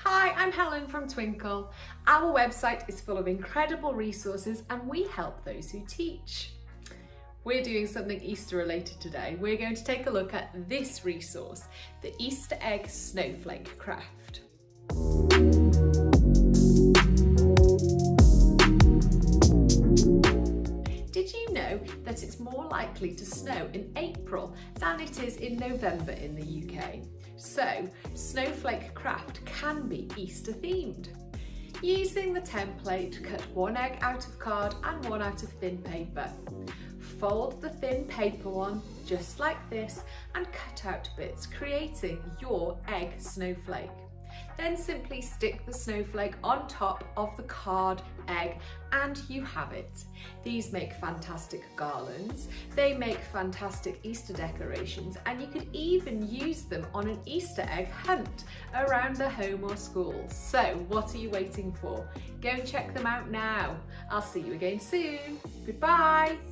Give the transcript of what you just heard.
Hi, I'm Helen from Twinkl. Our website is full of incredible resources and we help those who teach. We're doing something Easter related today. We're going to take a look at this resource, the Easter egg snowflake craft. Did you know that it's more likely to snow in April than it is in November in the UK? So, snowflake craft can be Easter themed. Using the template, cut one egg out of card and one out of thin paper. Fold the thin paper one just like this and cut out bits, creating your egg snowflake. Then simply stick the snowflake on top of the card egg and you have it. These make fantastic garlands, they make fantastic Easter decorations, and you could even use them on an Easter egg hunt around the home or school. So what are you waiting for? Go and check them out now. I'll see you again soon. Goodbye.